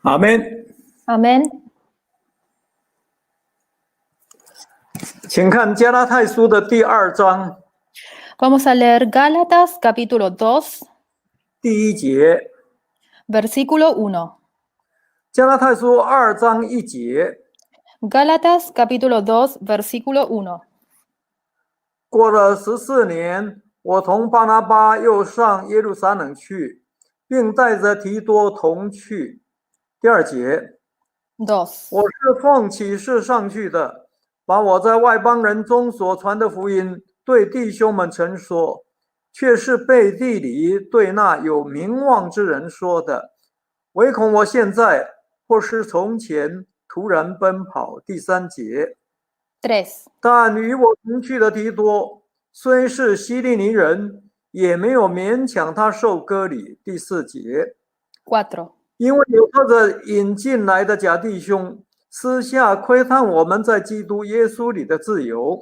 阿门。Amén. 请看加拉太书的第2章 Vamos a leer Gálatas capítulo 2, 第1节。 versículo 1. 加拉太书2章1节。 Gálatas capítulo 2, versículo 1. 过了14年，我同巴拿巴又上耶路撒冷去，并带着提多同去。第2节。 2. 我是奉启示上去的，把我在外邦人中所传的福音对弟兄们陈说，却是背地里对那有名望之人说的，唯恐我现在或是从前突然奔跑。第3节。 3. 但与我同去的提多，虽是希利尼人，也没有勉强他受割礼。第4节。 4. 因为有他的引进来的假弟兄，私下窥探我们在基督耶稣里的自由，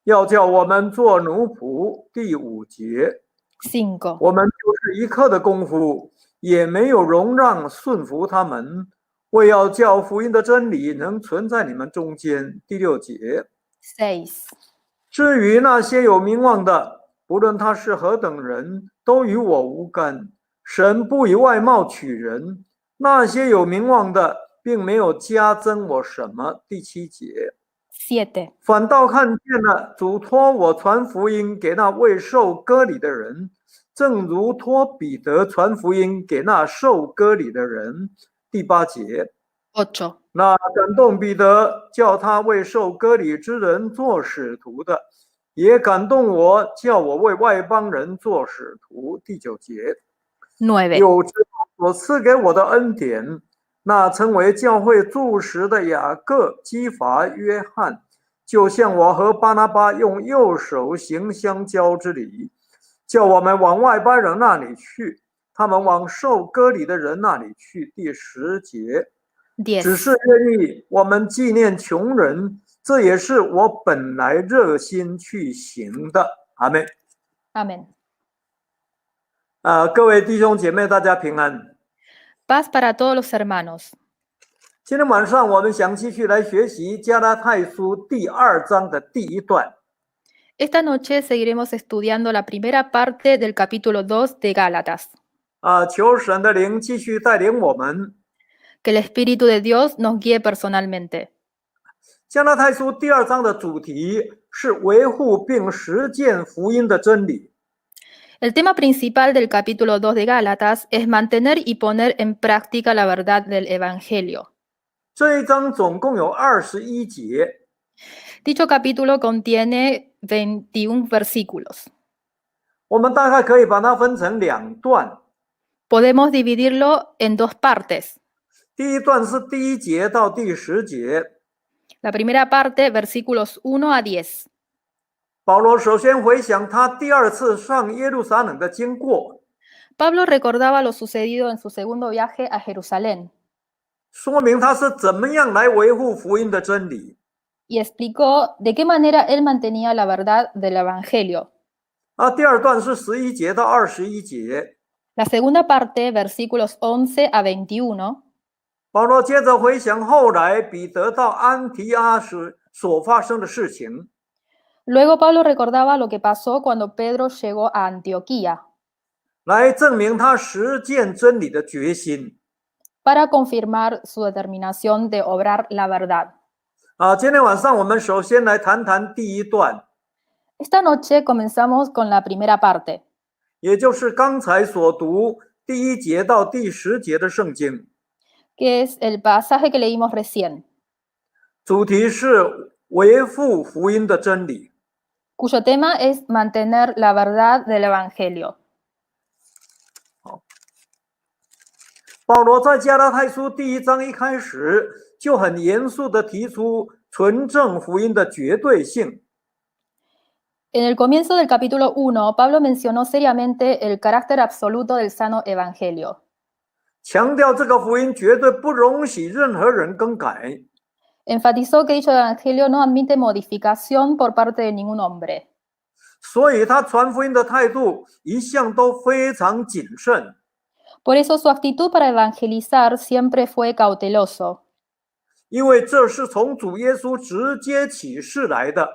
要叫我们做奴仆。第5节。 5. 我们就是一刻的功夫，也没有容让顺服他们，为要叫福音的真理能存在你们中间。第6节。 6. 至于那些有名望的，不论他是何等人，都与我无干。神不以外貌取人，那些有名望的并没有加增我什么。第7节。 7. 反倒看见了主托我传福音给那未受割礼的人，正如托彼得传福音给那受割礼的人。第8节。 8. 那感动彼得叫他为受割礼之人做使徒的，也感动我，叫我为外邦人做使徒。第9节。 9. 有知所赐给我的恩典，那称为教会柱石的雅各、基法、约翰，就像我和巴拿巴用右手行相交之礼，叫我们往外邦人那里去，他们往受割礼的人那里去。第10节。 只是愿意我们纪念穷人，这也是我本来热心去行的。阿们。 Amén. 各位弟兄姐妹，大家平安。 Paz para todos los hermanos. 今天晚上我们想继续来学习加拉太书第2章的第1段。 Esta noche seguiremos estudiando la primera parte del capítulo 2 de Gálatas. 求神的灵继续带领我们。 Que el Espíritu de Dios nos guíe personalmente. 加拉太书第2章的主题是维护并实践福音的真理。 El tema principal del capítulo 2 de Gálatas es mantener y poner en práctica la verdad del Evangelio. 这一章总共有21节。 Dicho capítulo contiene 21 versículos. 我们大概可以把它分成2段。 Podemos dividirlo en 2 partes. 第一段是第1节到第10节。 La primera parte, versículos 1 a 10. 保罗首先回想他第2次上耶路撒冷的经过， Pablo recordaba lo sucedido en su segundo viaje a Jerusalén 说明他是怎么样来维护福音的真理。 y explicó de qué manera él mantenía la verdad del Evangelio. 第2段是11节到21节。 La segunda parte, versículos 11 a 21. 保罗接着回想后来彼得到安提阿时所发生的事情， Luego Pablo recordaba lo que pasó cuando Pedro llegó a Antioquía 来证明他实践真理的决心。 para confirmar su determinación de obrar la verdad. 今天晚上我们首先来谈谈第1段， Esta noche comenzamos con la primera parte, 也就是刚才所读第1节到第10节的圣经。 que es el pasaje que leímos recién, 主题是维护福音的真理。 cuyo tema es mantener la verdad del Evangelio. 保罗在加拉太书第1章一开始就很严肃地提出纯正福音的绝对性。 En el comienzo del capítulo 1, Pablo mencionó seriamente el carácter absoluto del sano Evangelio, 强调这个福音绝对不容许任何人更改。 enfatizó que dicho Evangelio no admite modificación por parte de ningún hombre. 所以他传福音的态度一向都非常谨慎。Por eso su actitud para evangelizar siempre fue cauteloso, 因为这是从主耶稣直接启示来的。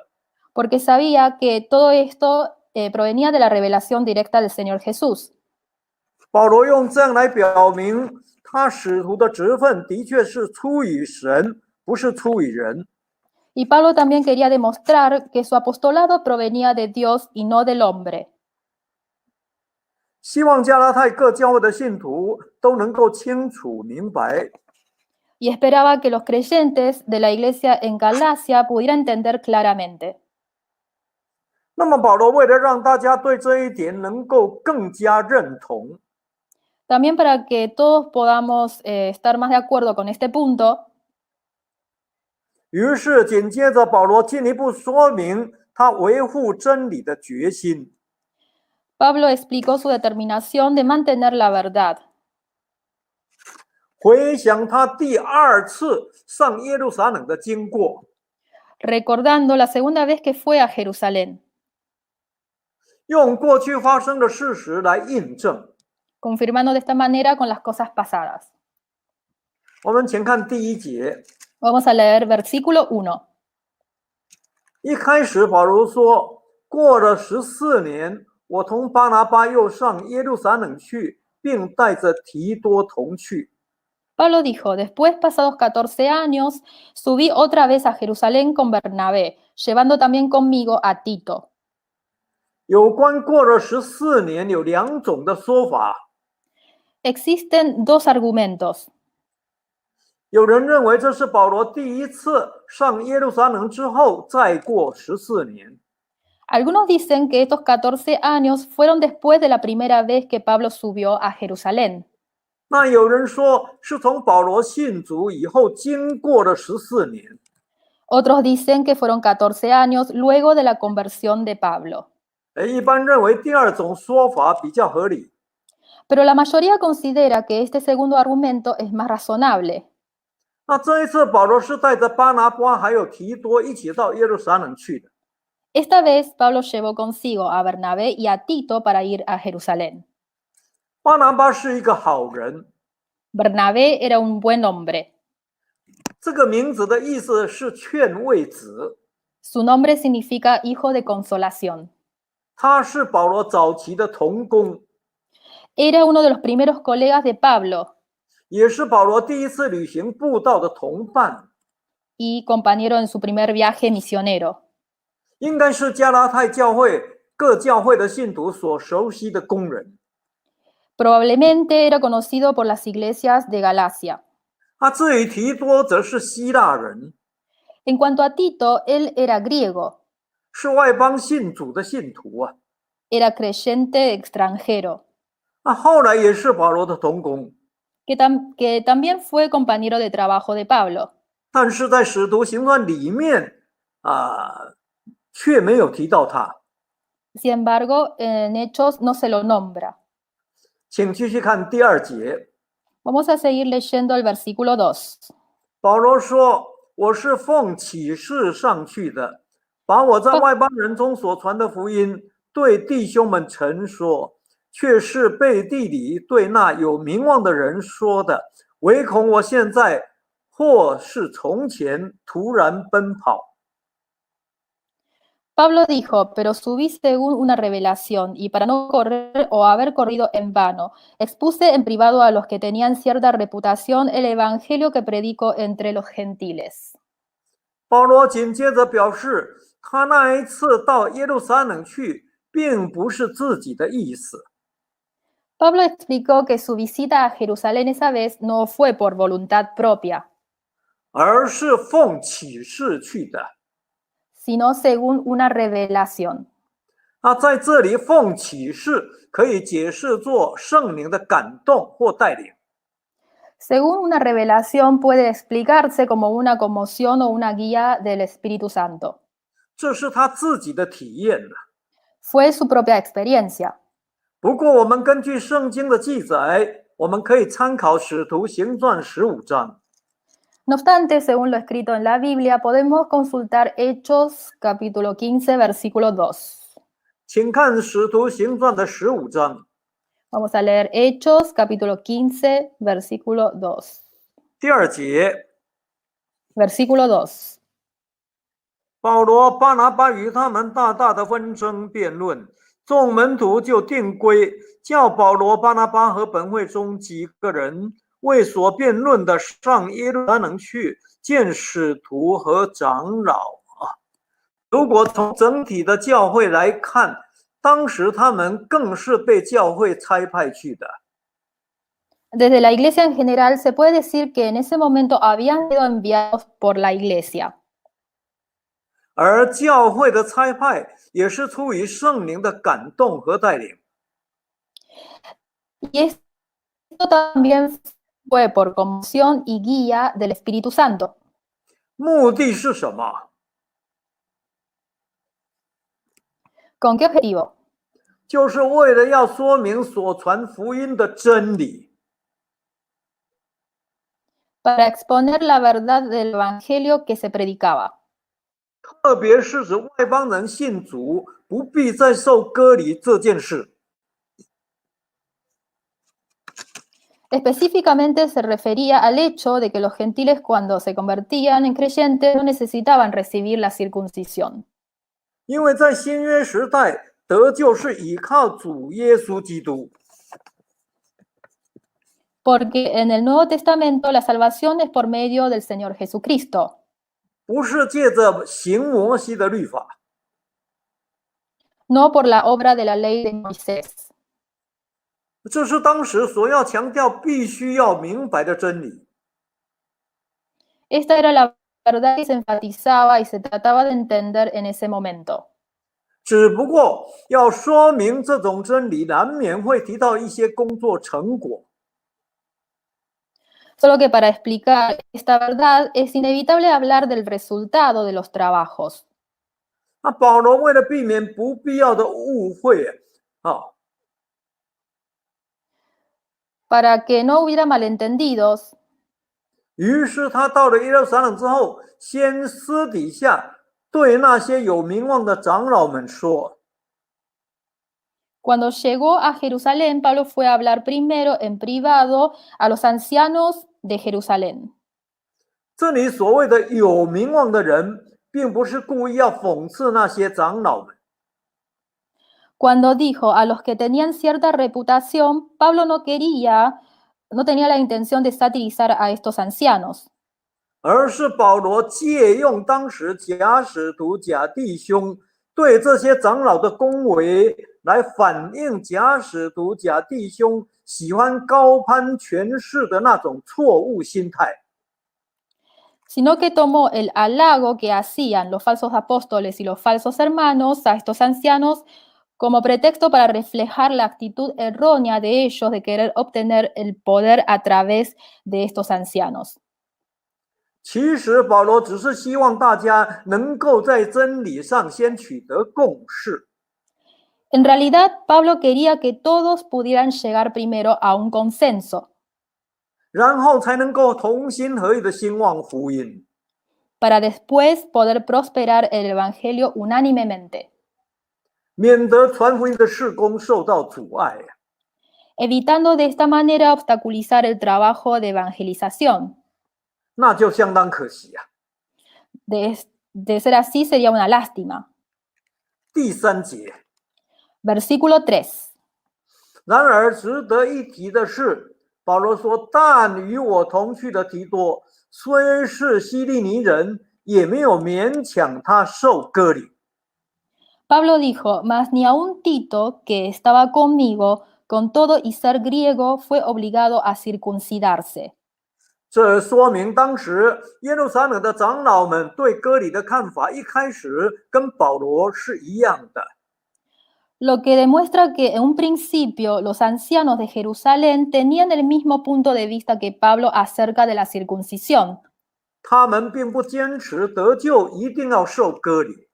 porque sabía que todo esto provenía de la revelación directa del Señor Jesús. 保罗用这样来表明，他使徒的职分的确是出于神，不是出于人。 Y Pablo también quería demostrar que su apostolado provenía de Dios y no del hombre. 希望加拉太各教会的信徒都能够清楚明白， Y esperaba que los creyentes de la iglesia en Galacia pudieran entender claramente. 那么保罗为了让大家对这一点能够更加认同， También para que todos podamos estar más de acuerdo con este punto, 于是紧接着保罗进一步说明他维护真理的决心。 Pablo explicó su determinación de mantener la verdad. 回想他第二次上耶路撒冷的经过， recordando la segunda vez que fue a Jerusalén, 用过去发生的事实来印证。 confirmando de esta manera con las cosas pasadas. 我们请看第一节， Vamos a leer versículo 1. 一开始保罗说：“过了14年，我同巴拿巴又上耶路撒冷去，并带着提多同去。” Pablo dijo, después pasados 14 años, subí otra vez a Jerusalén con Bernabé, llevando también conmigo a Tito. 有关过了14年有两种的说法， Existen dos argumentos. 有人认为这是保罗第一次上耶路撒冷之后再过14年， Algunos dicen que estos 14 años fueron después de la primera vez que Pablo subió a Jerusalén. 那有人说是从保罗信主以后经过了14年。 Otros dicen que fueron 14 años luego de la conversión de Pablo. 一般认为第二种说法比较合理。 Pero la mayoría considera que este segundo argumento es más razonable. 那这一次保罗是带着巴拿巴还有提多一起到耶路撒冷去的。 Esta vez Pablo llevó consigo a Bernabé y a Tito para ir a Jerusalén. 巴拿巴是一个好人， Bernabé era un buen hombre. 这个名字的意思是劝慰子， Su nombre significa hijo de consolación. 他是保罗早期的同工， Era uno de los primeros colegas de Pablo 也是保罗第一次旅行布道的同伴， y compañero en su primer viaje misionero. 应该是加拉太教会各教会的信徒所熟悉的工人。 Probablemente era conocido por las iglesias de Galacia. 至于提多则是希腊人， En cuanto a Tito, él era griego, 是外邦信主的信徒啊。 era creyente extranjero, 后来也是保罗的同工， que también fue compañero de trabajo de Pablo. 但是在使徒行传里面却没有提到他。 Sin embargo, en Hechos no se lo nombra. 请继续看第二节， Vamos a seguir leyendo el versículo 2. 保罗说：“我是奉启示上去的，把我在外邦人中所传的福音对弟兄们陈说，却是背地里对那有名望的人说的，唯恐我现在或是从前突然奔跑。” Pablo dijo, pero subí según una revelación, y para no correr o haber corrido en vano, expuse en privado a los que tenían cierta reputación el evangelio que predico entre los gentiles. 保罗紧接着表示，他那一次到耶路撒冷去，并不是自己的意思， Pablo explicó que su visita a Jerusalén esa vez no fue por voluntad propia, 而是奉启示去的。 sino según una revelación. 在这里奉启示可以解释作圣灵的感动或带领。 Según una revelación puede explicarse como una conmoción o una guía del Espíritu Santo. 这是他自己的体验。 Fue su propia experiencia. 不过我们根据圣经的记载，我们可以参考使徒行传15章。 No obstante, según lo escrito en la Biblia, podemos consultar Hechos capítulo 15, versículo 2. 请看使徒行传的15章。Vamos a leer Hechos, capítulo 15, versículo 2. 第2节， Versículo 2. 保罗、巴拿巴与他们大大的纷争辩论，众门徒就定规，叫保罗、巴拿巴和本会中几个人为所辩论的上耶路撒冷去见使徒和长老啊。如果从整体的教会来看，当时他们更是被教会差派去的。 Desde la iglesia en general, se puede decir que en ese momento habían sido enviados por la iglesia. 而教会的差派也是出于圣灵的感动和带领。 Y esto también fue por conmoción y guía del Espíritu Santo. 目的是什么？ ¿Con qué objetivo? 就是为了要说明所传福音的真理。 Para exponer la verdad del evangelio que se predicaba. 特别是指外邦人信主不必再受割礼这件事。 Específicamente se refería al hecho de que los gentiles cuando se convertían en creyentes no necesitaban recibir la circuncisión. 因为在新约时代，得救是依靠主耶稣基督。 Porque en el Nuevo Testamento la salvación es por medio del Señor Jesucristo. 不是借着行摩西的律法。 No por la obra de la ley de Moisés. 这是当时所要强调必须要明白的真理。 Esta era la verdad que se enfatizaba y se trataba de entender en ese momento. 只不过要说明这种真理，难免会提到一些工作成果。 Solo que para explicar esta verdad es inevitable hablar del resultado de los trabajos. 那保罗为了避免不必要的误会啊， Para que no hubiera malentendidos, 于是他到了耶路撒冷之后，先私底下对那些有名望的长老们说： cuando llegó a Jerusalén, Pablo fue a hablar primero en privado a los ancianos de Jerusalén. 这里所谓的有名望的人，并不是故意要讽刺那些长老们， Cuando dijo a los que tenían cierta reputación, Pablo no tenía la intención de satirizar a estos ancianos, 而是保罗借用当时假使徒、假弟兄对这些长老的恭维，来反映假使徒、假弟兄喜欢高攀权势的那种错误心态。 sino que tomó el halago que hacían los falsos apóstoles y los falsos hermanos a estos ancianos como pretexto para reflejar la actitud errónea de ellos de querer obtener el poder a través de estos ancianos. 其实保罗只是希望大家能够在真理上先取得共识， En realidad, Pablo quería que todos pudieran llegar primero a un consenso, 然后才能够同心合意的兴旺福音， para después poder prosperar el Evangelio unánimemente, 免得传福音的事工受到阻碍。 evitando de esta manera obstaculizar el trabajo de evangelización. 那就相当可惜啊。 De ser así sería una lástima. 第3节， Versículo 3. 然而值得一提的是，保罗说：“但与我同去的提多，虽是希利尼人，也没有勉强他受割礼。” Pablo dijo, mas ni aun Tito, que estaba conmigo, con todo y ser griego, fue obligado a circuncidarse. 这说明当时耶路撒冷的长老们对割礼的看法，一开始跟保罗是一样的。 Lo que demuestra que en un principio los ancianos de Jerusalén tenían el mismo punto de vista que Pablo acerca de la circuncisión. 他们并不坚持得救一定要受割礼，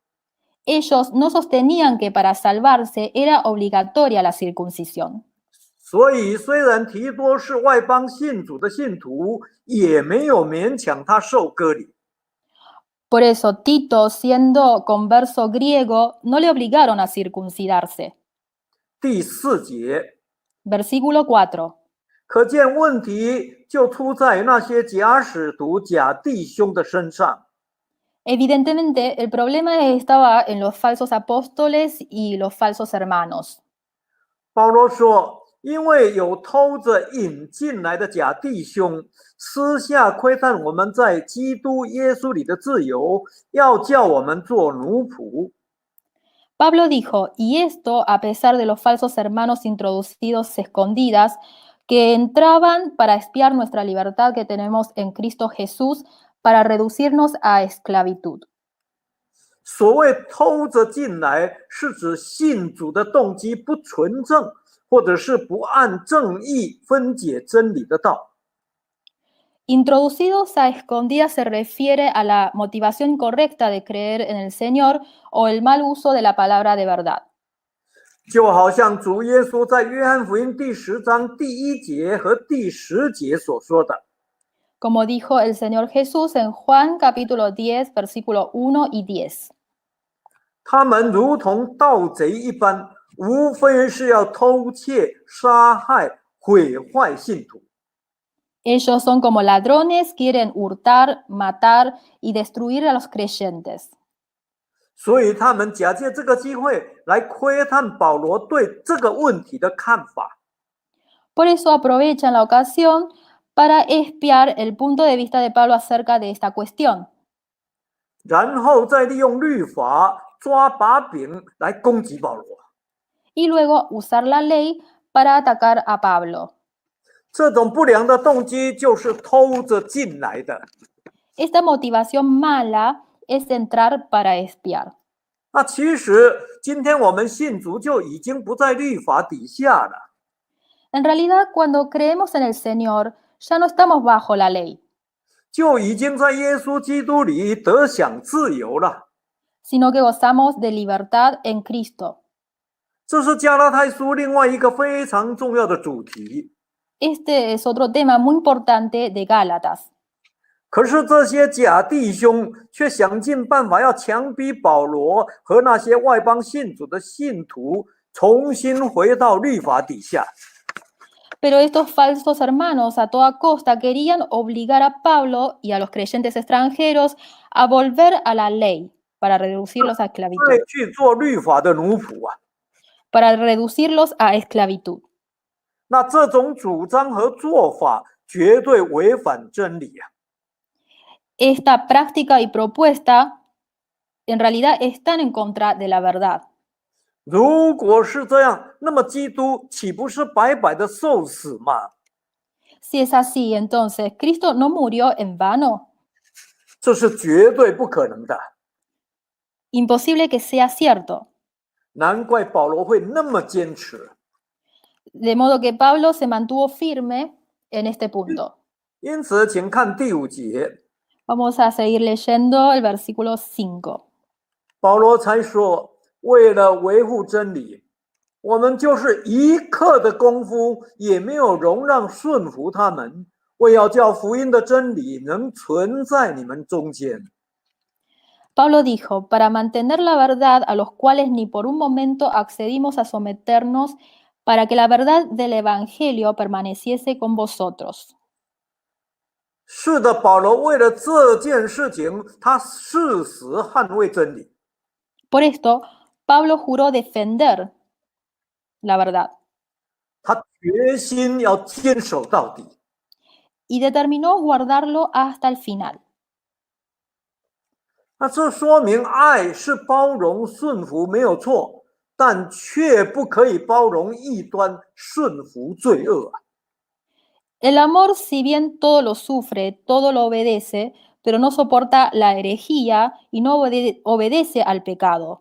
Ellos no sostenían que para salvarse era obligatoria la circuncisión. 所以虽然提多是外邦信主的信徒，也没有勉强他受割礼。 Por eso Tito, siendo converso griego, no le obligaron a circuncidarse. 第4节， Versículo 4. 可见问题就出在那些假使徒、假弟兄的身上。Evidentemente, el problema estaba en los falsos apóstoles y los falsos hermanos. 保罗说，因为有偷着引进来的假弟兄，私下窥探我们在基督耶稣里的自由，要叫我们做奴仆。Pablo dijo, y esto a pesar de los falsos hermanos introducidos escondidas, que entraban para espiar nuestra libertad que tenemos en Cristo Jesús, para reducirnos a esclavitud. 所谓偷着进来，是指信主的动机不纯正，或者是不按正义分解真理的道。Introducidos a escondidas se refiere a la motivación incorrecta de creer en el Señor o el mal uso de la palabra de verdad. 就好像主耶稣在约翰福音第10章第1节和第10节所说的。Como dijo el Señor Jesús en Juan capítulo 10, versículo 1 y 10. 他们如同盗贼一般，无非是要偷窃、杀害、毁坏信徒。Ellos son como ladrones, quieren hurtar, matar y destruir a los creyentes. 所以他们假借这个机会来窥探保罗对这个问题的看法。Por eso aprovechan la ocasión para espiar el punto de vista de Pablo acerca de esta cuestión. 然后再利用律法抓把柄来攻击保罗。Y luego usar la ley para atacar a Pablo. 这种不良的动机就是偷着进来的。Esta motivación mala es entrar para espiar. 那其实今天我们信主就已经不在律法底下了。En realidad, cuando creemos en el Señor, ya no estamos bajo la ley, 就已经在耶稣基督里得享自由了。sino que gozamos de libertad en Cristo. 这是加拉太书另外一个非常重要的主题。Este es otro tema muy importante de Gálatas. 可是这些假弟兄却想尽办法要强逼保罗和那些外邦信主的信徒重新回到律法底下。Pero estos falsos hermanos a toda costa querían obligar a Pablo y a los creyentes extranjeros a volver a la ley para reducirlos a esclavitud. 再去做律法的奴仆啊！ Para reducirlos a esclavitud. 那这种主张和做法绝对违反真理啊！ Esta práctica y propuesta en realidad están en contra de la verdad. 如果是这样，那么基督岂不是白白的受死吗？ Si es así, entonces, ¿Cristo no murió en vano? 这是绝对不可能的。 Imposible que sea cierto. 难怪保罗会那么坚持。 De modo que Pablo se mantuvo firme en este punto. 因此，请看第5节， Vamos a seguir leyendo el versículo 5. 保罗才说：“为了维护真理，我们就是一刻的功夫也没有容让顺服他们，为要叫福音的真理能存在你们中间。” Pablo dijo, para mantener la verdad a los cuales ni por un momento accedimos a someternos, para que la verdad del Evangelio permaneciese con vosotros. 是的，保罗为了这件事情，他誓死捍卫真理。 Por esto, Pablo juró defender la verdad 他决心要坚守到底。 y determinó guardarlo hasta el final. 那这说明爱是包容顺服没有错，但却不可以包容异端顺服罪恶啊！ El amor, si bien todo lo sufre, todo lo obedece, pero no soporta la herejía y no obedece al pecado.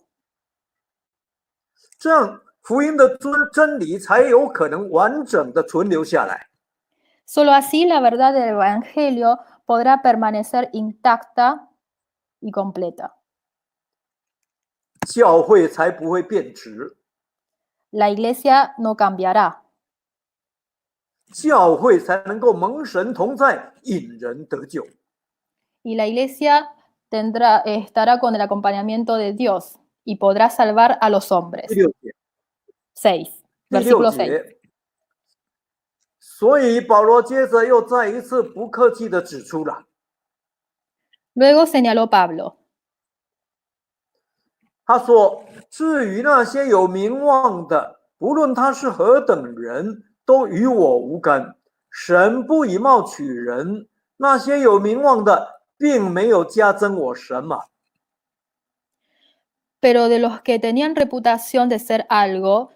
这样福音的真理才有可能完整的存留下来。 Solo así la verdad del Evangelio podrá permanecer intacta y completa. 教会才不会变质， La iglesia no cambiará. 教会才能够蒙神同在，引人得救。 Y la iglesia estará con el acompañamiento de Dios y podrá salvar a los hombres. 第6节， 6, 第 versículo 6 6. 节，所以保罗接着又再一次不客气地指出了， Luego señaló Pablo. 他说：“至于那些有名望的，不论他是何等人，都与我无干。神不以貌取人，那些有名望的，并没有加增我什么。” Pero de los que tenían reputación de ser algo,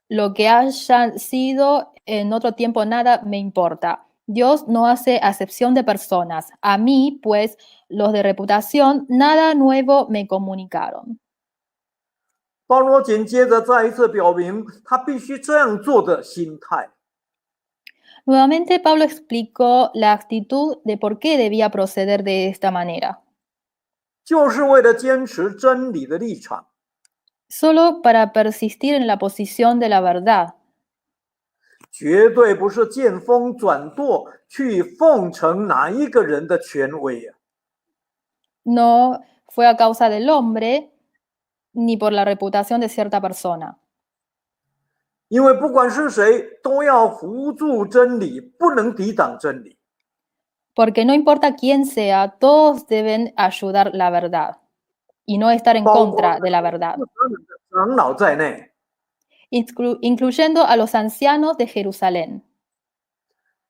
lo que hayan sido en otro tiempo nada me importa. Dios no hace acepción de personas. A mí, pues, los de reputación, nada nuevo me comunicaron. 保罗紧接着再一次表明他必须这样做的心态， Nuevamente Pablo explicó la actitud de por qué debía proceder de esta manera. 就是为了坚持真理的立场， Solo para persistir en la posición de la verdad. 绝对不是见风转舵去奉承哪一个人的权威啊！ No fue a causa del hombre ni por la reputación de cierta persona. 因为不管是谁，都要扶助真理，不能抵挡真理。 Porque no importa quién sea, todos deben ayudar la verdad y no estar en 包括 contra de la verdad, 长老在内， incluyendo a los ancianos de Jerusalén.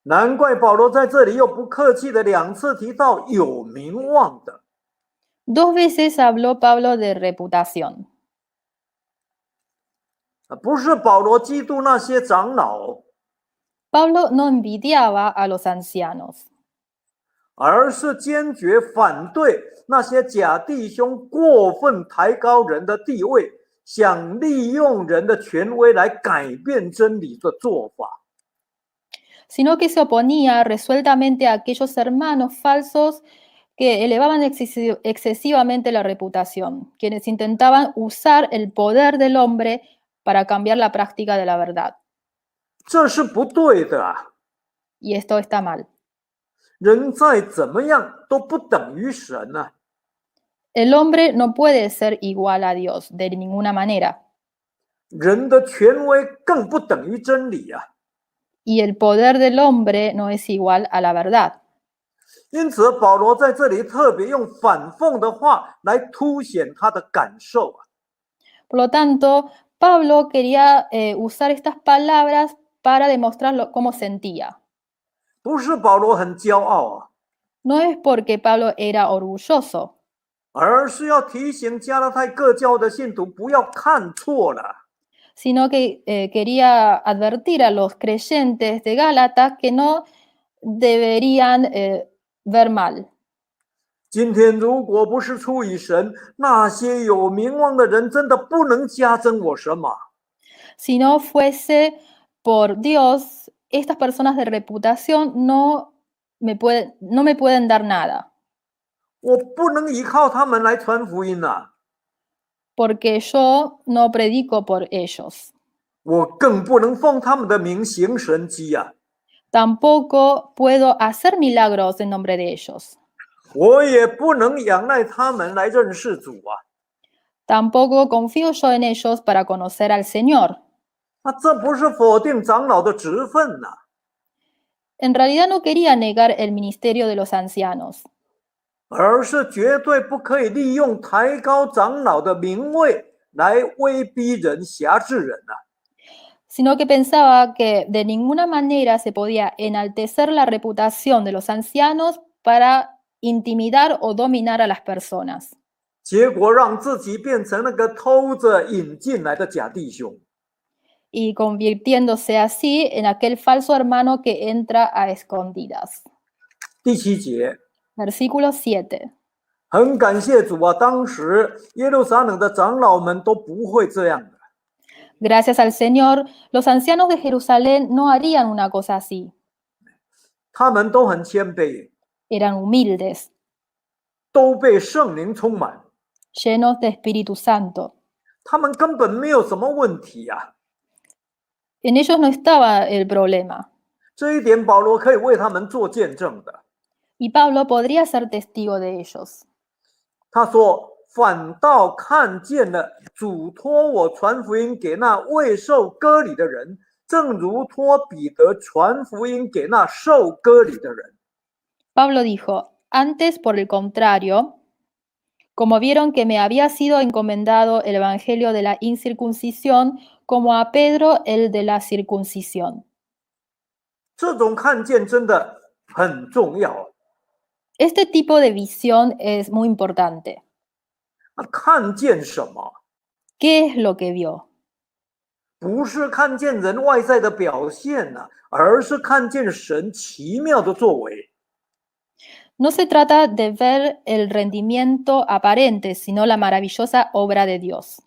难怪保罗在这里又不客气的2次提到有名望的。 2 veces habló Pablo de reputación. 不是保罗嫉妒那些长老， Pablo no envidiaba a los ancianos, 而是坚决反对那些假弟兄过分抬高人的地位，想利用人的权威来改变真理的做法。 sino que se oponía resueltamente a aquellos hermanos falsos que elevaban excesivamente la reputación, quienes intentaban usar el poder del hombre para cambiar la práctica de la verdad. 这是不对的啊！ Y esto está mal. 人再怎么样都不等于神啊！ El hombre no puede ser igual a Dios de ninguna manera. 人的权威更不等于真理啊！ Y el poder del hombre no es igual a la verdad. 因此，保罗在这里特别用反讽的话来凸显他的感受啊！ Por lo tanto, Pablo quería usar estas palabras para demostrar cómo sentía. 不是保罗很骄傲啊， No es porque Pablo era orgulloso, 而是要提醒加拉太各教的信徒不要看错了。 sino que quería advertir a los creyentes de Gálatas que no deberían ver mal. 今天如果不是出于神，那些有名望的人真的不能加增我什么。 Si no fuese por Dios, estas personas de reputación no me pueden dar nada, 我不能依靠他们来传福音啊， porque yo no predico por ellos. 我更不能奉他们的名行神迹啊， Tampoco puedo hacer milagros en nombre de ellos. 我也不能仰赖他们来认识主啊。 Tampoco confío yo en ellos para conocer al Señor. 那这不是否定长老的职分呐、 En realidad no quería negar el ministerio de los ancianos, 而是绝对不可以利用抬高长老的名位来威逼人、辖制人啊。 sino que pensaba que de ninguna manera se podía enaltecer la reputación de los ancianos para intimidar o dominar a las personas. 结果让自己变成那个偷着引进来的假弟兄。 Y convirtiéndose así en aquel falso hermano que entra a escondidas. 第7节， Versículo 7. 很感谢主啊，当时耶路撒冷的长老们都不会这样的。 Gracias al Señor, los ancianos de Jerusalén no harían una cosa así. 他们都很谦卑， Eran humildes, 都被圣灵充满， llenos de Espíritu Santo. 他们根本没有什么问题啊。 En ellos no estaba el problema. 这一点保罗可以为他们做见证的。 Y Pablo podría ser testigo de ellos. 他说：“反倒看见了主托我传福音给那未受割礼的人，正如托彼得传福音给那受割礼的人。 Pablo dijo, antes, por el contrario, como vieron que me había sido encomendado el evangelio de la incircuncisión, como a Pedro el de la circuncisión. 这种看见真的很重要。 Este tipo de visión es muy importante. 看见什么？ ¿Qué es lo que vio? 不是看见人外在的表现呢，而是看见神奇妙的作为。 No se trata de ver el rendimiento aparente, sino la maravillosa obra de Dios.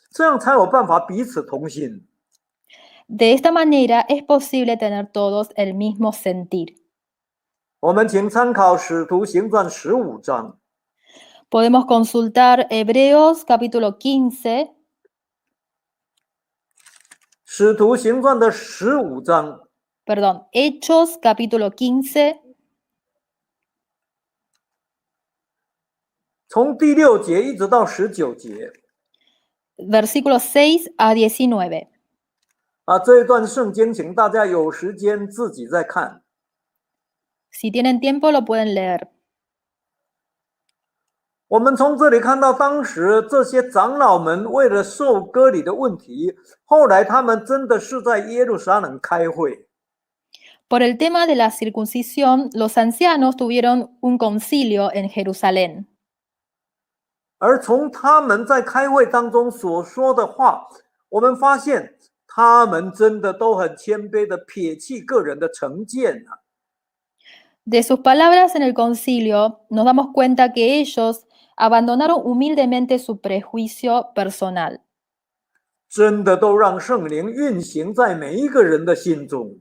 这样才有办法彼此同心。 De esta manera es posible tener todos el mismo sentir. 我们请参考《使徒行传》15章。 Podemos consultar Hebreos capítulo 15, 《使徒行传》的15章， perdón, Hechos capítulo 15, 从第6节一直到19节。 versículos 6 a 19. 这一段圣经，请大家有时间自己再看。 Si tienen tiempo lo pueden leer. 我们从这里看到，当时这些长老们为了受割礼的问题，后来他们真的是在耶路撒冷开会。 Por el tema de la circuncisión, los ancianos tuvieron un concilio en Jerusalén. 而从他们在开会当中所说的话，我们发现他们真的都很谦卑的撇弃个人的成见啊。 De sus palabras en el concilio, nos damos cuenta que ellos abandonaron humildemente su prejuicio personal. 真的都让圣灵运行在每一个人的心中。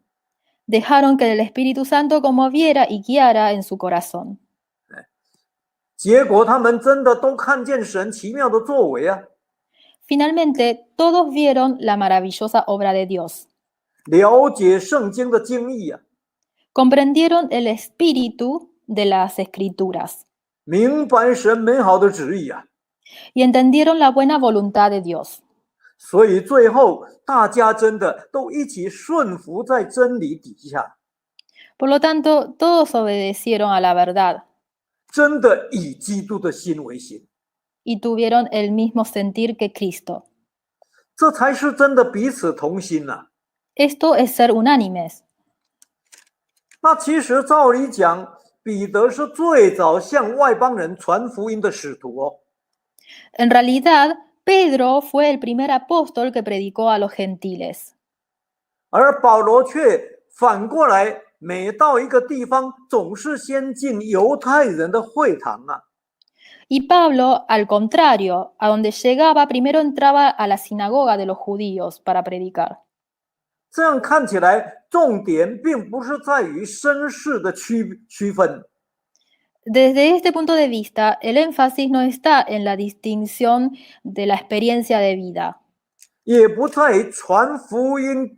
Dejaron que el Espíritu Santo conmoviera y guiara en su corazón. 结果他们真的都看见神奇妙的作为啊， Finalmente, todos vieron la maravillosa obra de Dios. 了解圣经的经义啊， Comprendieron el espíritu de las escrituras 明白神美好的旨意啊。 y entendieron la buena voluntad de Dios. 所以最后大家真的都一起顺服在真理底下， Por lo tanto, todos obedecieron a la verdad 真的以基督的心为心， y tuvieron el mismo sentir que Cristo. 这才是真的彼此同心呐、 Esto es ser unánimes. 那其实照理讲，彼得是最早向外邦人传福音的使徒哦。 En realidad, Pedro fue el primer apóstol que predicó a los gentiles. 而保罗却反过来，每到一个地方，总是先进犹太人的会堂啊。 Y Pablo, al contrario, a donde llegaba, primero entraba a la sinagoga de los judíos para predicar. 这样看起来，重点并不是在于身世的区分， Desde este punto de vista, el énfasis no está en la distinción de la experiencia de vida, 也不在于传福音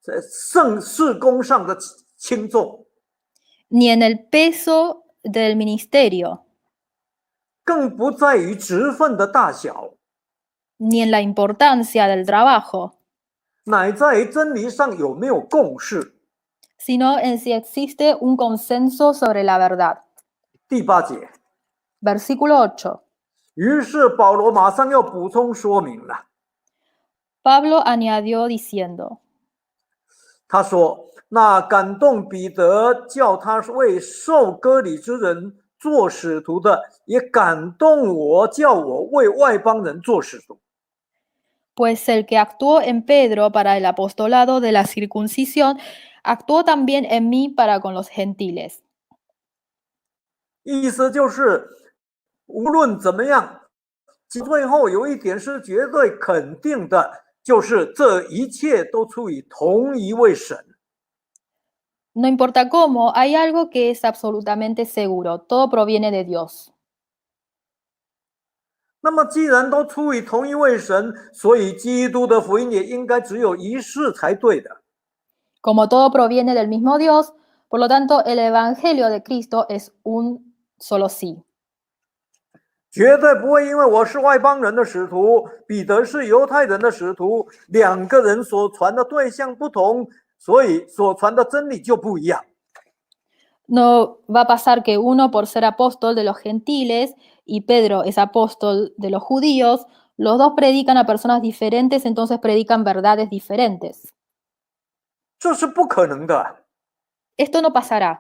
在圣事工上的轻重， ni en el peso del ministerio, 更不在于职分的大小， ni en la importancia del trabajo, 乃在于真理上有没有共识。 sino en si existe un consenso sobre la verdad. 第8节， Versículo 8. 于是保罗马上要补充说明了。 Pablo añadió diciendo, 他说：“那感动彼得叫他为受割礼之人做使徒的，也感动我，叫我为外邦人做使徒。” pues el que actuó en Pedro para el apostolado de la circuncisión, actuó también en mí para con los gentiles. 意思就是，无论怎么样，最后有一点是绝对肯定的，就是这一切都出于同一位神。 No importa cómo, hay algo que es absolutamente seguro, todo proviene de Dios. 那么，既然都出于同一位神，所以基督的福音也应该只有一世才对的。 Como todo proviene del mismo Dios, por lo tanto, el evangelio de Cristo es un solo sí. 绝对不会因为我是外邦人的使徒，彼得是犹太人的使徒，两个人所传的对象不同，所以所传的真理就不一样。No va a pasar que uno por ser apóstol de los gentiles y Pedro es apóstol de los judíos, los dos predican a personas diferentes, entonces predican verdades diferentes. 这是不可能的。Esto no pasará.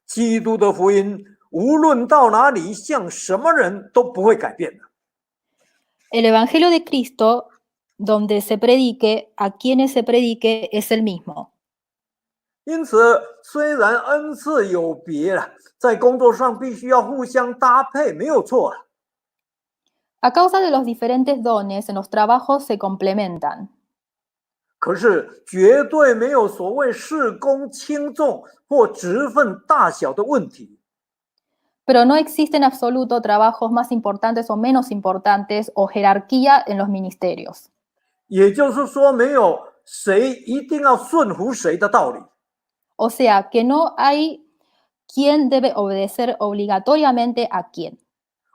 基督的福音无论到哪里，向什么人都不会改变的。El Evangelio de Cristo, donde se predique, a quienes se predique, es el mismo. 因此，虽然恩赐有别了，在工作上必须要互相搭配，没有错。A causa de los diferentes dones, en los trabajos se complementan. 可是，绝对没有所谓事工轻重或职分大小的问题。Pero no existe en absoluto trabajos más importantes o menos importantes o jerarquía en los ministerios. 也就是说，没有谁一定要顺服谁的道理。O sea, que no hay quien debe obedecer obligatoriamente a quién,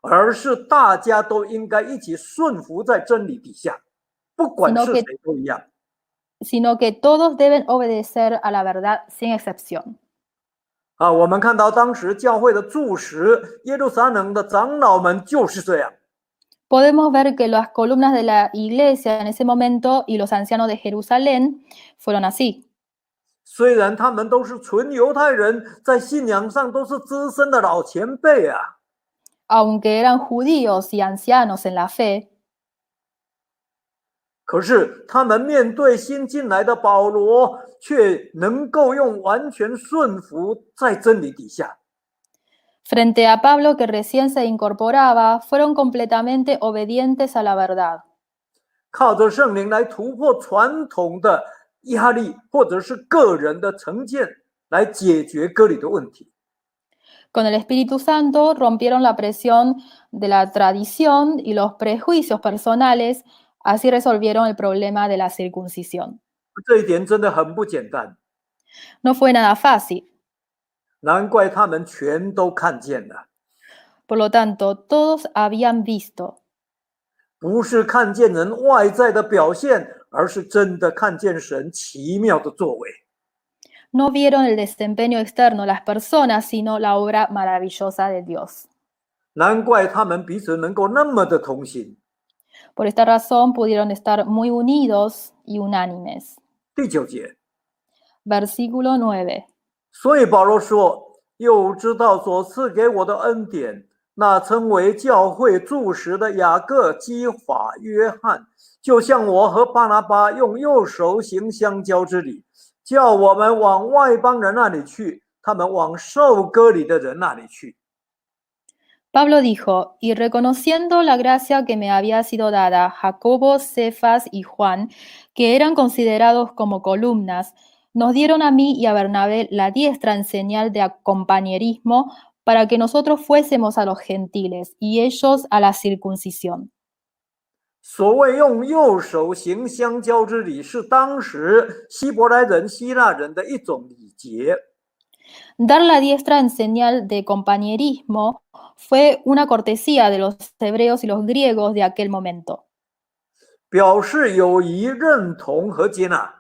而是大家都应该一起顺服在真理底下，不管 sino 是 que, 谁都一样。sino que todos deben obedecer a la verdad sin excepción. 我们看到当时教会的柱石，耶路撒冷的长老们就是这样。Podemos ver que las columnas de la iglesia en ese momento y los ancianos de Jerusalén fueron así. 虽然他们都是纯犹太人，在信仰上都是资深的老前辈啊， Aunque eran judíos y ancianos en la fe, 可是他们面对新进来的保罗，却能够用完全顺服在真理底下。 frente a Pablo que recién se incorporaba, fueron completamente obedientes a la verdad. 靠着圣灵来突破传统的压力，或者是个人的成见，来解决割礼的问题。 Con el Espíritu Santo rompieron la presión de la tradición y los prejuicios personales, así resolvieron el problema de la circuncisión. 这一点真的很不简单， No fue nada fácil. 难怪他们全都看见了， Por lo tanto, todos habían visto, 不是看见人外在的表现，而是真的看见神奇妙的作为。 no vieron el desempeño externo de las personas, sino la obra maravillosa de Dios. 难怪他们彼此能够那么的同心。 Por esta razón pudieron estar muy unidos y unánimes. 第9节， Versículo 9. 所以保罗说：“又知道所赐给我的恩典，那称为教会柱石的雅各、基法、约翰，就像我和巴拿巴用右手行相交之礼，叫我们往外邦人那里去，他们往受割礼的人那里去。” Pablo dijo, y reconociendo la gracia que me había sido dada, Jacobo, Cefas y Juan, que eran considerados como columnas, nos dieron a mí y a Bernabé la diestra en señal de compañerismo para que nosotros fuésemos a los gentiles y ellos a la circuncisión. 所谓用右手行相交之礼，是当时希伯来人、希腊人的一种礼节。 Dar la diestra en señal de compañerismo fue una cortesía de los hebreos y los griegos de aquel momento, 表示友谊、认同和接纳。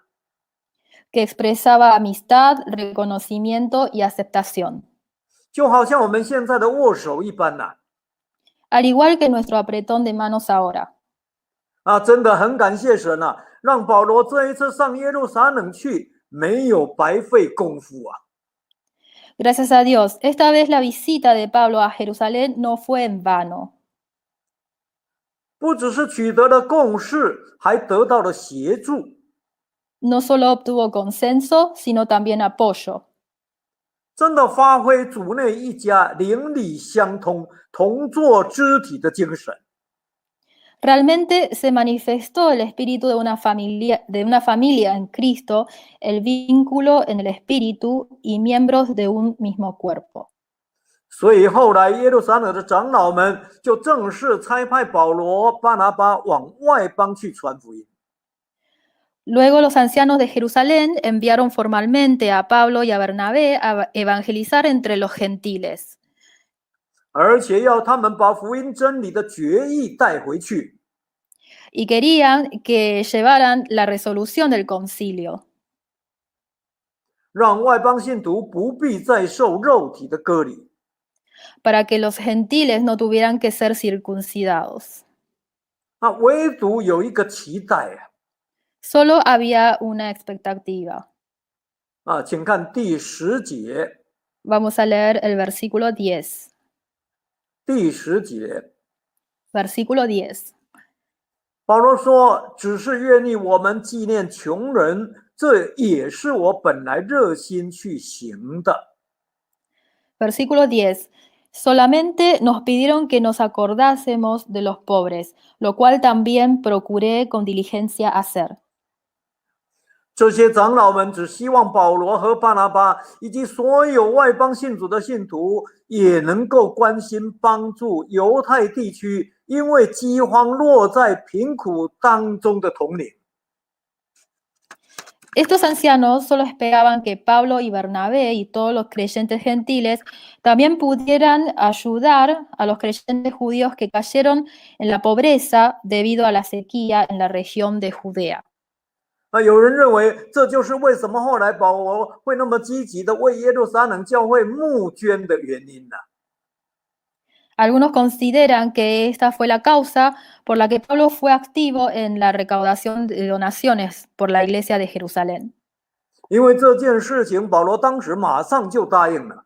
que expresaba amistad, reconocimiento y aceptación. 就好像我们现在的握手一般呐、 Al igual que nuestro apretón de manos ahora. 真的很感谢神啊，让保罗这一次上耶路撒冷去，没有白费功夫啊。 Gracias a Dios, esta vez la visita de Pablo a Jerusalén no fue en vano. 不只是取得了共识，还得到了协助。 No solo obtuvo consenso, sino también apoyo. 真的发挥主内一家邻里相通、同作肢体的精神。 Realmente se manifestó el espíritu de una familia en Cristo, el vínculo en el espíritu y miembros de un mismo cuerpo. 所以后来耶路撒冷的长老们就正式差派保罗、巴拿巴往外邦去传福音。 Luego los ancianos de Jerusalén enviaron formalmente a Pablo y a Bernabé a evangelizar entre los gentiles. 而且要他们把福音真理的决议带回去。y querían que llevaran la resolución del concilio, 让外邦信徒不必再受肉体的割礼。para que los gentiles no tuvieran que ser circuncidados. 唯独有一个期待 Solo había una expectativa. 请看第10节。Vamos a leer el versículo 10. 第10节， Versículo 10. 保罗说：“只是愿意我们纪念穷人，这也是我本来热心去行的。” Versículo 10. Solamente nos pidieron que nos acordásemos de los pobres, lo cual también procuré con diligencia hacer. 这些长老们只希望保罗和巴拿巴以及所有外邦信主的信徒也能够关心帮助犹太地区因为饥荒落在贫苦当中的统领。Estos ancianos solo esperaban que Pablo y Bernabé y todos los creyentes gentiles también pudieran ayudar a los creyentes judíos que cayeron en la pobreza debido a la sequía en la región de Judea. 有人认为这就是为什么后来保罗会那么积极的为耶路撒冷教会募捐的原因呢？ Algunos consideran que esta fue la causa por la que Pablo fue activo en la recaudación de donaciones por la iglesia de Jerusalén. 因为这件事情保罗当时马上就答应了。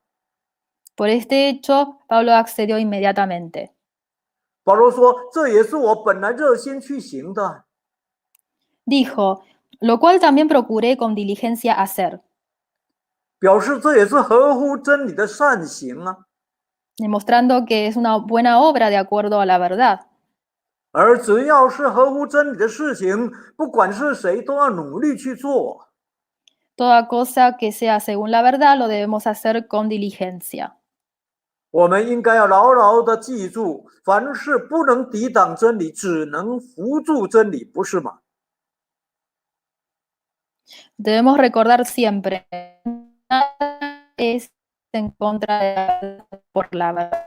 Por este hecho, Pablo accedió inmediatamente. 保罗说：“这也是我本来热心去行的。” Dijo, lo cual también procuré con diligencia hacer. 表示这也是合乎真理的善行啊。 Demostrando que es una buena obra de acuerdo a la verdad. 而只要是合乎真理的事情，不管是谁都要努力去做。 Toda cosa que sea según la verdad lo debemos hacer con diligencia. 我们应该要牢牢的记住，凡事不能抵挡真理，只能扶助真理，不是吗？ Debemos recordar siempre, nada es en contra de por la verdad.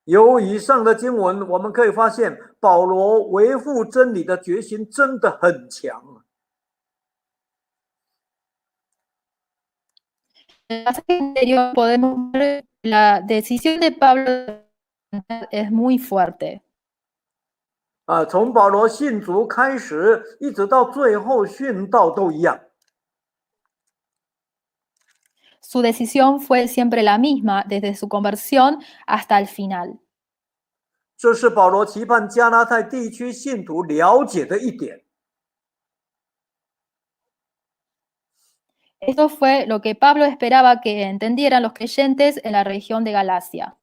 由以上的经文，我们可以发现，保罗维护真理的决心真的很强。 En el pasaje anterior podemos ver la decisión de Pablo es muy fuerte. 从保罗信主开始，一直到最后殉道都一样。 Su decisión fue siempre la misma, desde su conversión hasta el final. 这是保罗期盼加拉太地区信徒了解的一点。 Esto fue lo que Pablo esperaba que entendieran los creyentes en la región de Galacia.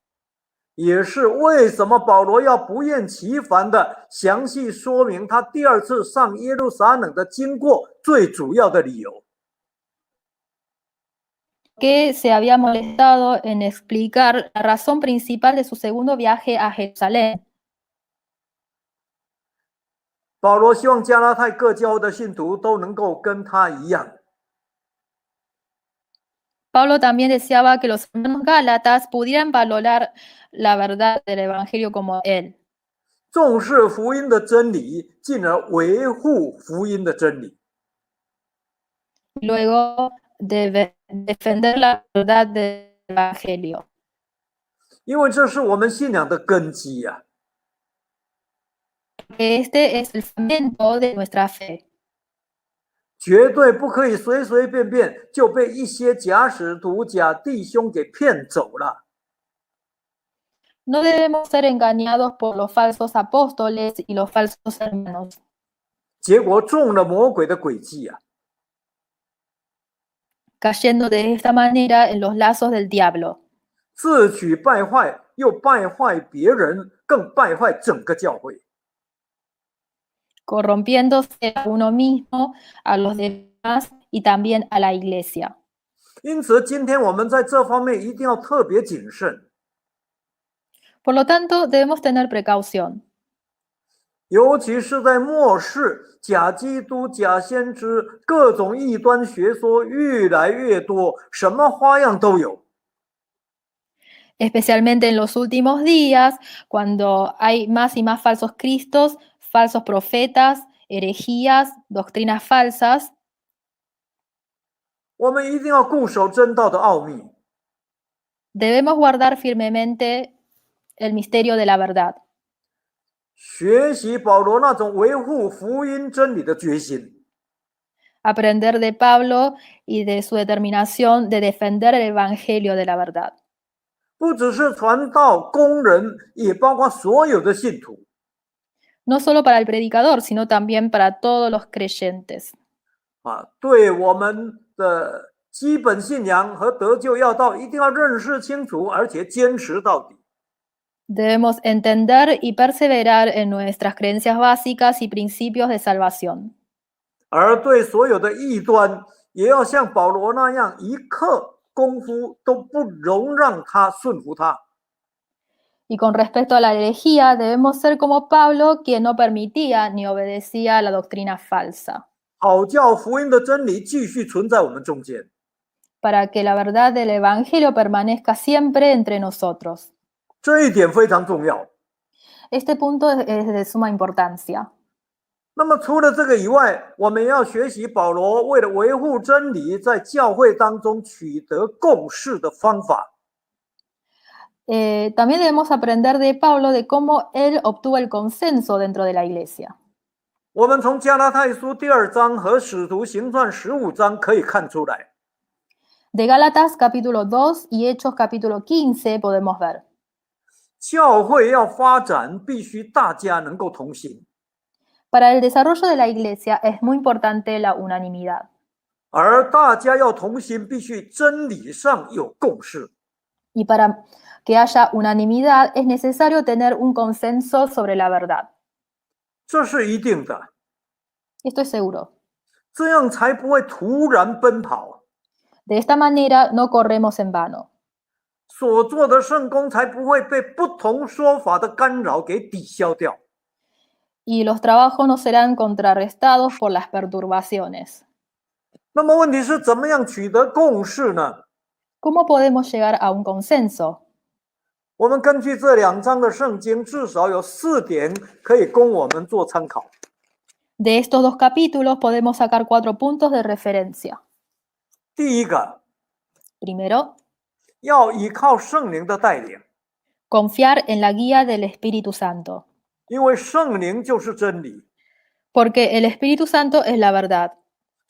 也是为什么保罗要不厌其烦地详细说明他第二次上耶路撒冷的经过最主要的理由。 Que se había molestado en explicar la razón principal de su segundo viaje a Jerusalén. 保罗希望加拉太各教的信徒都能够跟他一样。 Pablo también deseaba que los hermanos gálatas pudieran valorar la verdad del evangelio como él. 重视福音的真理，进而维护福音的真理。 Luego de defender la verdad del evangelio. 因为这是我们信仰的根基呀。 Este es el fundamento de nuestra fe. 绝对不可以随随便便就被一些假使徒、假弟兄给骗走了。 No debemos ser engañados por los falsos apóstoles y los falsos hermanos. 结果中了魔鬼的诡计啊！ Cayendo de esta manera en los lazos del diablo. 自取败坏，又败坏别人，更败坏整个教会。 Corrompiéndose a uno mismo, a los demás y también a la iglesia. 因此，今天我们在这方面一定要特别谨慎。 Por lo tanto, debemos tener precaución. 尤其是在末世，假基督、假先知，各种异端学说越来越多，什么花样都有。especialmente en los últimos días, cuando hay más y más falsos cristos, falsos profetas, herejías, doctrinas falsas. 我们一定要固守真道的奥秘， Debemos guardar firmemente el misterio de la verdad, 学习保罗那种维护福音真理的决心。 aprender de Pablo y de su determinación de defender el evangelio de la verdad. 不只是传道工人，也包括所有的信徒。 No solo para el predicador, sino también para todos los creyentes. 对我们的基本信仰和得救要道一定要认识清楚，而且坚持到底。 Debemos entender y perseverar en nuestras creencias básicas y principios de salvación. 而对所有的异端，也要像保罗那样，一刻功夫都不容让他顺服他。 Y con respecto a la herejía, debemos ser como Pablo, quien no permitía ni obedecía a la doctrina falsa, 好叫福音的真理继续存在我们中间。 para que la verdad del evangelio permanezca siempre entre nosotros. 这一点非常重要。 Este punto es de suma importancia. 那么除了这个以外，我们也要学习保罗为了维护真理，在教会当中取得共识的方法。 También debemos aprender de Pablo de cómo él obtuvo el consenso dentro de la iglesia. 我们从加拉太书2章和使徒行传15章可以看出来， De Gálatas capítulo 2 y Hechos capítulo 15 podemos ver. 教会要发展，必须大家能够同心， Para el desarrollo de la iglesia es muy importante la unanimidad. 而大家要同心，必须真理上有共识。 Y para que haya unanimidad es necesario tener un consenso sobre la verdad. 这是一定的， Esto es seguro. 这样才不会突然奔跑， De esta manera no corremos en vano. 所做的圣功才不会被不同说法的干扰给抵消掉。 Y los trabajos no serán contrarrestados por las perturbaciones. 那么问题是怎么样取得共识呢？ ¿Cómo podemos llegar a un consenso? 我们根据这2章的圣经，至少有4点可以供我们做参考。 De estos dos capítulos podemos sacar 4 puntos de referencia. 第一个， Primero, 要依靠圣灵的带领， confiar en la guía del Espíritu Santo, 因为圣灵就是真理， porque el Espíritu Santo es la verdad.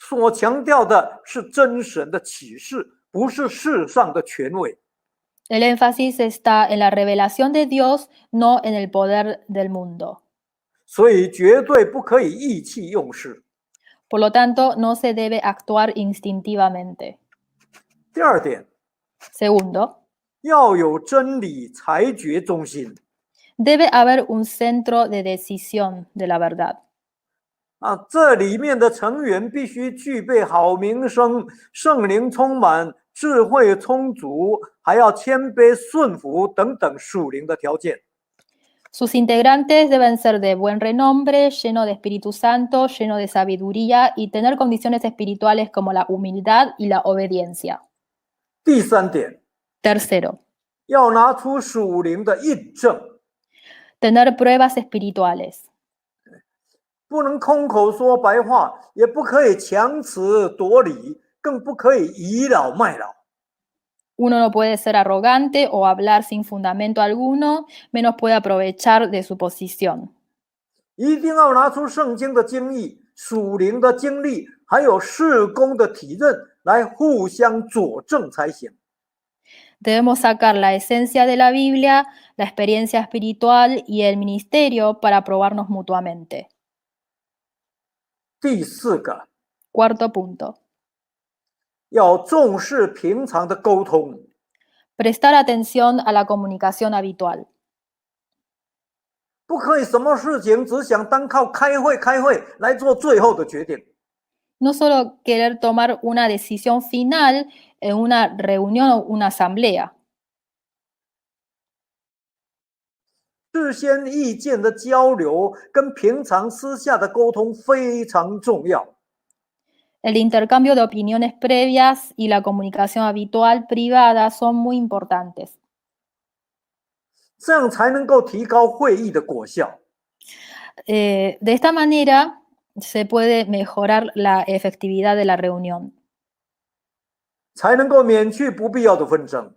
所强调的是真神的启示，不是世上的权威。 El énfasis está en la revelación de Dios, no en el poder del mundo. 所以绝对不可以意气用事。 Por lo tanto, no se debe actuar instintivamente. 第二点， Segundo, 要有真理裁决中心。 debe haber un centro de decisión de la verdad. 这里面的成员必须具备好名声、圣灵充满、智慧充足，还要谦卑顺服等等属灵的条件。 Sus integrantes deben ser de buen renombre, lleno de Espíritu Santo, lleno de sabiduría y tener condiciones espirituales como la humildad y la obediencia. 第三点， Tercero, 要拿出属灵的印证， tener pruebas espirituales. 不能空口说白话，也不可以强词夺理，更不可以倚老卖老。 Uno no puede ser arrogante o hablar sin fundamento alguno, menos puede aprovechar de su posición. 一定要拿出圣经的经义、属灵的经历，还有事工的体认来互相佐证才行。 Debemos sacar la esencia de la Biblia, la experiencia espiritual y el ministerio para probarnos mutuamente. 第四个， Cuarto punto, 要重视平常的沟通， prestar atención a la comunicación habitual. 不可以什么事情只想单靠开会来做最后的决定。 No solo querer tomar una decisión final en una reunión o una asamblea. 事先意见的交流跟平常私下的沟通非常重要。 El intercambio de opiniones previas y la comunicación habitual privada son muy importantes. 这样才能够提高会议的果效。De esta manera se puede mejorar la efectividad de la reunión. 才能够免去不必要的纷争，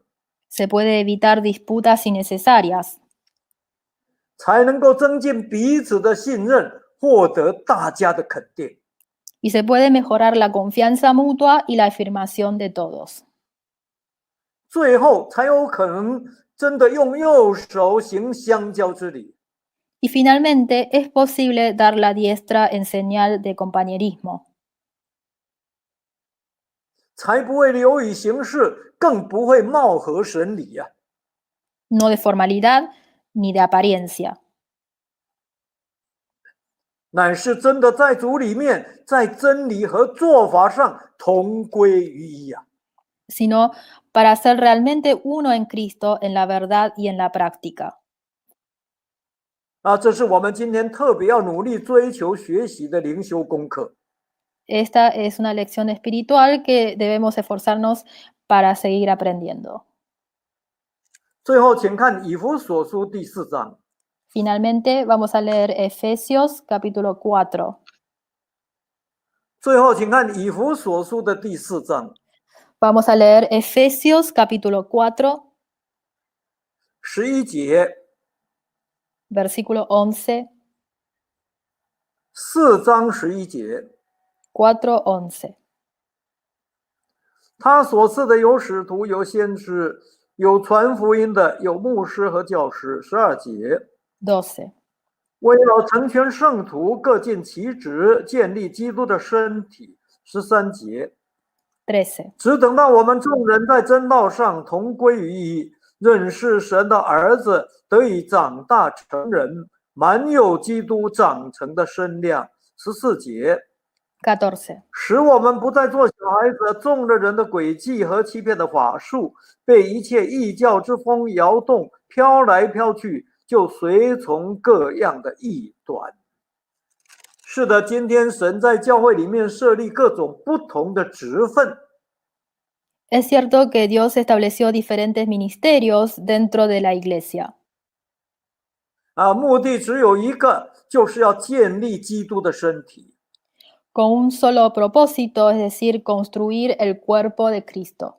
Se puede evitar disputas innecesarias. 才能够增进彼此的信任，获得大家的肯定。 Y se puede mejorar la confianza mutua y la afirmación de todos. 最后才有可能真的用右手行相交之礼， Y finalmente es posible dar la diestra en señal de compañerismo. 才不会流于形式，更不会貌合神离呀、No de formalidad ni de apariencia, 乃是真的在主里面，在真理和做法上同归于一呀、 sino para ser realmente uno en Cristo, en la verdad y en la práctica. 这是我们今天特别要努力追求学习的灵修功课。 Esta es una lección espiritual que debemos esforzarnos para seguir aprendiendo. 最后，请看以弗所书第4章。 Finalmente, vamos a leer Efesios capítulo 4. 最后，请看以弗所书的第4章 Vamos a leer Efesios capítulo 4, 11节， versículo 11, 4章11节。 4:11. 他所赐的有使徒，有先知，有传福音的，有牧师和教师。12节， 12. 为了成全圣徒，各尽其职，建立基督的身体。13节， 13. 只等到我们众人在真道上同归于一，认识神的儿子，得以长大成人，满有基督长成的身量。14节， 14. 使我们不再做小孩子，中了人的诡计和欺骗的法术，被一切异教之风摇动，飘来飘去，就随从各样的异端。是的，今天神在教会里面设立各种不同的职分， Es cierto que Dios estableció diferentes ministerios dentro de la iglesia. 目的只有一个，就是要建立基督的身体。 Con un solo propósito, es decir, construir el cuerpo de Cristo.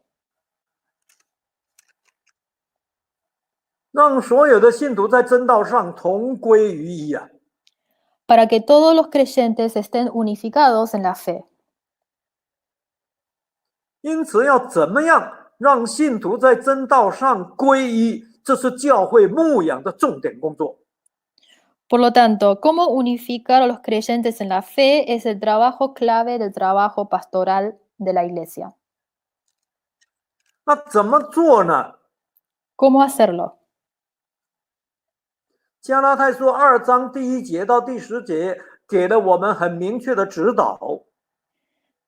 让所有的信徒在真道上同归于一啊！ Para que todos los creyentes estén unificados en la fe. 因此，要怎么样让信徒在真道上归一，这是教会牧养的重点工作。 Por lo tanto, cómo unificar a los creyentes en la fe es el trabajo clave del trabajo pastoral de la iglesia. 那怎么做呢？ ¿Cómo hacerlo? 加拉太书2章第1节到第10节给了我们很明确的指导。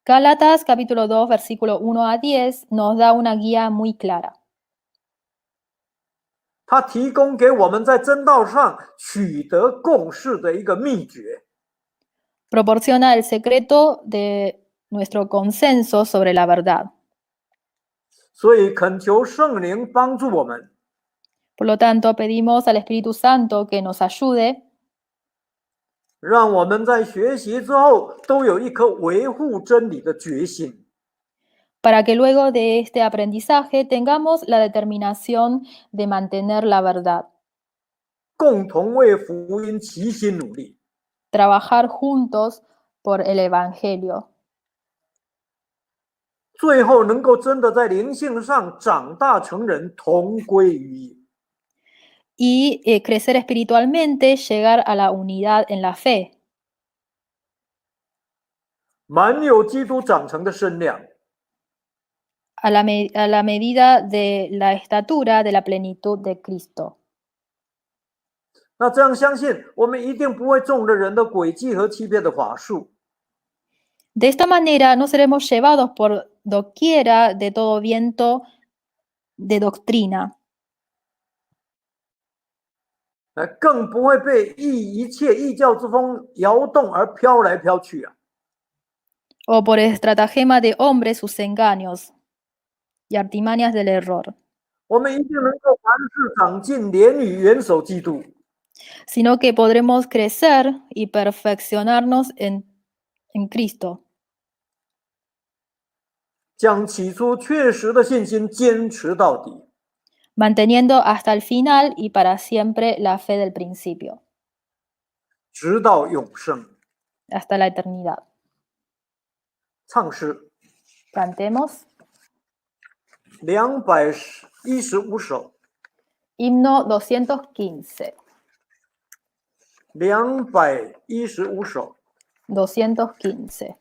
Gálatas capítulo 2, versículo 1 a 10 nos da una guía muy clara. 他提供给我们在真道上取得共识的一个秘诀。 Proporciona el secreto de nuestro consenso sobre la verdad. 所以恳求圣灵帮助我们， Por lo tanto, pedimos al Espíritu Santo que nos ayude 让我们在学习之后都有一颗维护真理的决心。 para que luego de este aprendizaje tengamos la determinación de mantener la verdad, 共同为福音齐心努力。 trabajar juntos por el Evangelio, 最后能够真的在灵性上长大成人，同归于一。 y crecer espiritualmente, llegar a la unidad en la fe, 满有基督长成的身量。 a la medida de la estatura de la plenitud de Cristo. 那这样相信，我们一定不会中了人的诡计和欺骗的法术。 De esta manera no seremos llevados por doquiera de todo viento de doctrina, 更不会被一切异教之风摇动而飘来飘去啊！ o por estratagema de hombres sus engaños y artimañas del error. 我们一定能够凡事长进，连与元首基督。 sino que podremos crecer y perfeccionarnos en Cristo, 将起初确实的信心坚持到底， manteniendo hasta el final y para siempre la fe del principio, 直到永生。 hasta la eternidad. 唱诗 Cantemos 215首， himno 215. 215首。 215.